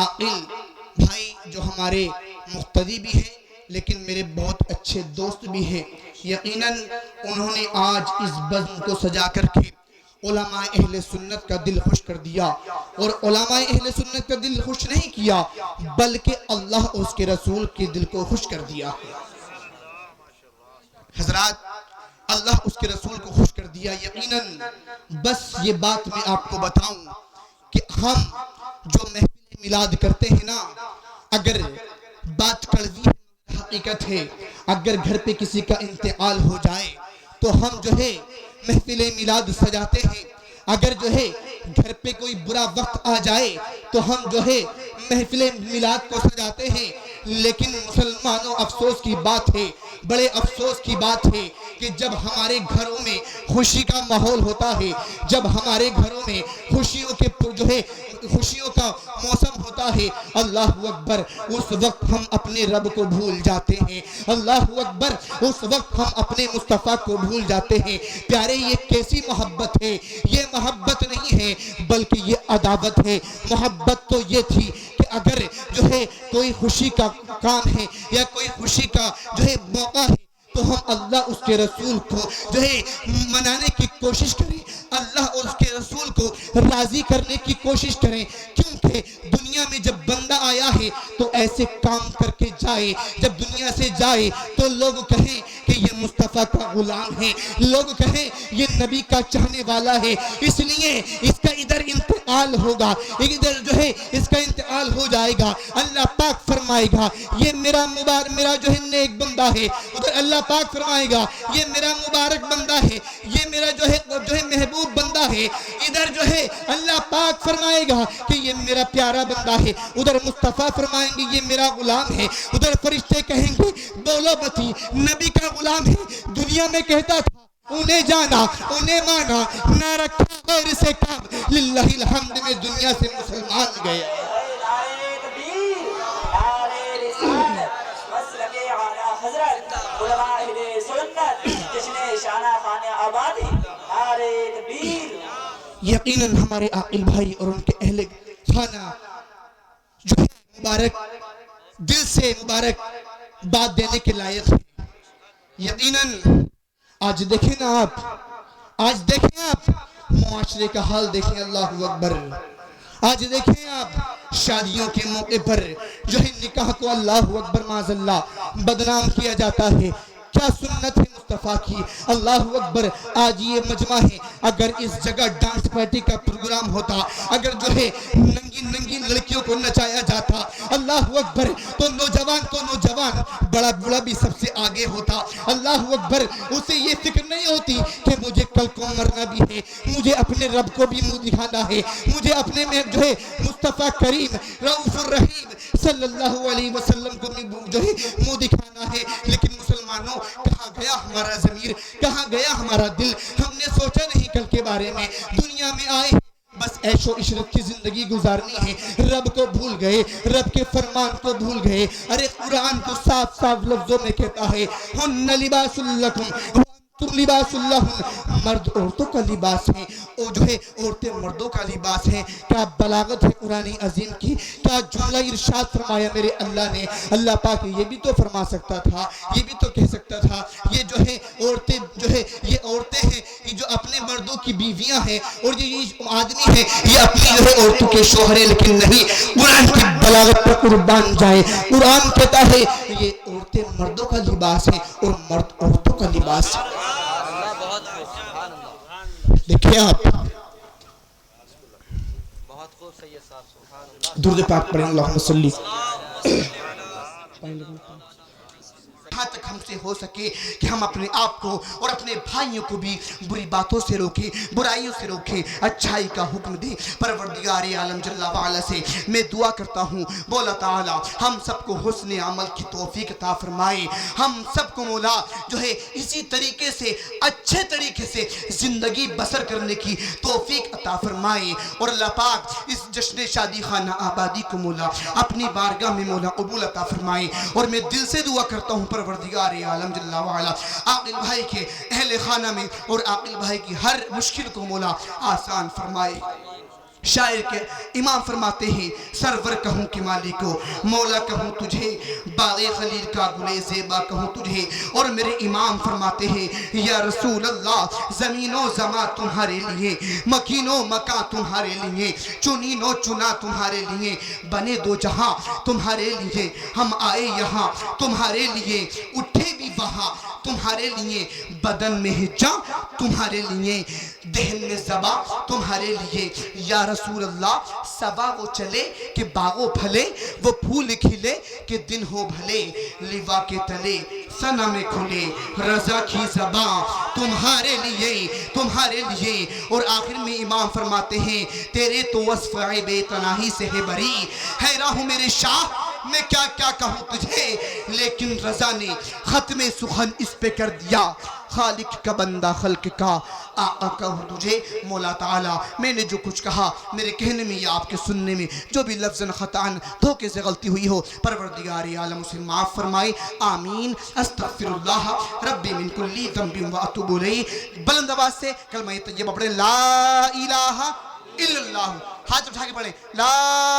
عاقل بھائی جو ہمارے مقتدی بھی ہیں لیکن میرے بہت اچھے دوست بھی ہیں، یقیناً انہوں نے آج اس بزم کو سجا کر کے علماء اہل سنت کا دل خوش کر دیا، اور علماء اہل سنت کا دل خوش نہیں کیا بلکہ اللہ اور اس کے رسول کے دل کو خوش کر دیا۔ حضرات، اللہ اس کے رسول کو خوش کر دیا۔ یقیناً بس یہ بات میں آپ کو بتاؤں کہ ہم جو محفل میلاد کرتے ہیں نا، اگر بات کڑوی ہے حقیقت ہے، اگر گھر پہ کسی کا انتقال ہو جائے تو ہم جو ہے محفل میلاد سجاتے ہیں، اگر جو ہے گھر پہ کوئی برا وقت آ جائے تو ہم جو ہے محفل میلاد کو سجاتے ہیں، لیکن مسلمانوں افسوس کی بات ہے، بڑے افسوس کی بات ہے کہ جب ہمارے گھروں میں خوشی کا ماحول ہوتا ہے، جب ہمارے گھروں میں خوشیوں کے جو ہے خوشیوں کا موسم ہوتا ہے، اللہ اکبر، اس وقت ہم اپنے رب کو بھول جاتے ہیں، اللہ اکبر، اس وقت ہم اپنے مصطفیٰ کو بھول جاتے ہیں۔ پیارے، یہ کیسی محبت ہے؟ یہ محبت نہیں ہے بلکہ یہ عداوت ہے۔ محبت تو یہ تھی کہ اگر جو ہے کوئی خوشی کا کام ہے یا کوئی خوشی کا جو ہے موقع ہے تو ہم اللہ اس کے رسول کو جو ہے منانے کی کوشش کریں، اللہ اور اس کے رسول کو راضی کرنے کی کوشش کریں، کیونکہ دنیا میں جب بندہ آیا ہے تو ایسے کام کر کے جائے، جب دنیا سے جائے تو لوگ کہیں کہ یہ مصطفیٰ کا غلام ہے، لوگ کہیں یہ نبی کا چاہنے والا ہے، اس لیے اس کا ادھر انتقال ہوگا، ادھر جو ہے اس کا انتقال ہو جائے گا، اللہ پاک فرمائے گا یہ میرا جو ہے نیک بندہ ہے، ادھر اللہ پاک فرمائے گا یہ میرا مبارک بندہ ہے، یہ میرا جو ہے محبوب بندہ ہے، ادھر جو ہے اللہ پاک فرمائے گا کہ یہ میرا پیارا بندہ ہے، ادھر مصطفیٰ فرمائیں گے یہ میرا غلام ہے، ادھر فرشتے کہیں گے بولو بتی نبی کا غلام ہے، دنیا میں کہتا تھا انہیں جانا انہیں مانا نہ رکھا غیر سے کام، للہ الحمد میں دنیا سے مسلمان گئے۔ یقیناً ہمارے عاقل بھائی اور ان کے اہل خانہ جو ہے مبارک، دل سے مبارک بات دینے کے لائق ہے۔ یقیناً آج دیکھیں نا آج دیکھیں آپ معاشرے کا حال دیکھیں، اللہ اکبر، آج دیکھیں آپ شادیوں کے موقع پر جو ہے نکاح کو اللہ اکبر معاذ اللہ بدنام کیا جاتا ہے، کیا سنت ہے مصطفیٰ کی، اللہ اکبر۔ آج یہ مجمع ہے، اگر اس جگہ ڈانس پارٹی کا پروگرام ہوتا، اگر جو ہے ننگی لڑکیوں کو نچایا جاتا، اللہ اکبر، تو نوجوان بڑا بڑا بھی سب سے آگے ہوتا، اللہ اکبر۔ اسے یہ فکر نہیں ہوتی کہ مجھے کل کو مرنا بھی ہے، مجھے اپنے رب کو بھی منہ دکھانا ہے، مجھے اپنے میں جو ہے مصطفیٰ کریم رؤوف الرحیم صلی اللہ علیہ وسلم کو جو ہے منہ دکھانا ہے۔ لیکن مسلمانوں، کہاں گیا ہمارا ضمیر، کہاں گیا ہمارا دل؟ ہم نے سوچا نہیں کل کے بارے میں، دنیا میں آئے بس عیش و عشرت کی زندگی گزارنی ہے، رب کو بھول گئے، رب کے فرمان کو بھول گئے۔ ارے قرآن تو صاف لفظوں میں کہتا ہے ہن لباس لکم تم لباس اللہ، مرد عورتوں کا لباس ہے، اور جو ہے عورتیں مردوں کا لباس ہے۔ کیا بلاغت ہے قرآن عظیم کی، کیا جملہ ارشاد فرمایا میرے اللہ نے۔ اللہ پاک یہ بھی تو فرما سکتا تھا، یہ بھی تو کہہ سکتا تھا یہ جو ہے عورتیں جو ہے یہ عورتیں ہیں، یہ جو اپنے مردوں کی بیویاں ہیں، اور یہ آدمی ہے یہ اپنی جو ہے عورتوں کے شوہر ہیں، لیکن نہیں، قرآن کی بلاغت پر قربان جائے۔ قرآن کہتا ہے یہ عورتیں مردوں کا لباس ہے اور مرد عورتوں کا لباس ہے۔ دیکھیں آپ درود پاک پڑھیں، اللہم صلی۔ یہاں تک ہم سے ہو سکے کہ ہم اپنے آپ کو اور اپنے بھائیوں کو بھی بری باتوں سے روکیں، برائیوں سے روکیں، اچھائی کا حکم دیں۔ پروردگار عالم جل وعلا سے میں دعا کرتا ہوں، مولا تعالی ہم سب کو حسن عمل کی توفیق عطا فرمائے، ہم سب کو مولا جو ہے اسی طریقے سے اچھے طریقے سے زندگی بسر کرنے کی توفیق عطا فرمائے، اور اللہ پاک اس جشن شادی خانہ آبادی کو مولا اپنی بارگاہ میں مولا قبول عطا فرمائے۔ اور میں دل سے دعا کرتا ہوں پروردگار عالم جل وعلا عاقل بھائی کے اہل خانہ میں اور عاقل بھائی کی ہر مشکل کو مولا آسان فرمائے۔ شاعر کے امام فرماتے ہیں سرور کہوں کہ مالکو مولا کہوں تجھے باغ خلیل کا گلے زیبا کہوں تجھے اور میرے امام فرماتے ہیں یا رسول اللہ زمین و زمان تمہارے لیے مکین و مکان تمہارے لیے چنین و چنا تمہارے لیے بنے دو جہاں تمہارے لیے ہم آئے یہاں تمہارے لیے اٹھے بھی وہاں تمہارے لیے بدن میں ہے جاں تمہارے لیے دہن میں زبا تمہارے لیے یا رسول اللہ سبا وہ چلے کہ باغوں پھلے وہ پھول کھلے کہ دن ہو بھلے لیوا کے تلے ثنا میں کھلے رضا کی زباں تمہارے لیے اور آخر میں امام فرماتے ہیں تیرے تو وصف بے تناہی سے ہے بری حیران ہوں میرے شاہ میں کیا کیا کہوں تجھے لیکن رضا نے ختم سخن اس پہ کر دیا خالق کا بندہ خلق کا آقا کہوں تجھے مولا تعالیٰ میں نے جو کچھ کہا میرے کہنے میں یا آپ کے سننے میں جو بھی لفظاً خطاً دھوکے سے غلطی ہوئی ہو پروردگار عالم اسے معاف فرمائے آمین استغفر اللہ ربی من کلی ذنب و اتوب الیہ بلند آواز سے کلمہ طیبہ پڑھیں لا الہ الا اللہ ہاتھ اٹھا کے پڑھیں لا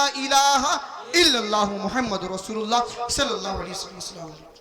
الہ الا اللہ محمد رسول اللہ صلی اللہ علیہ وسلم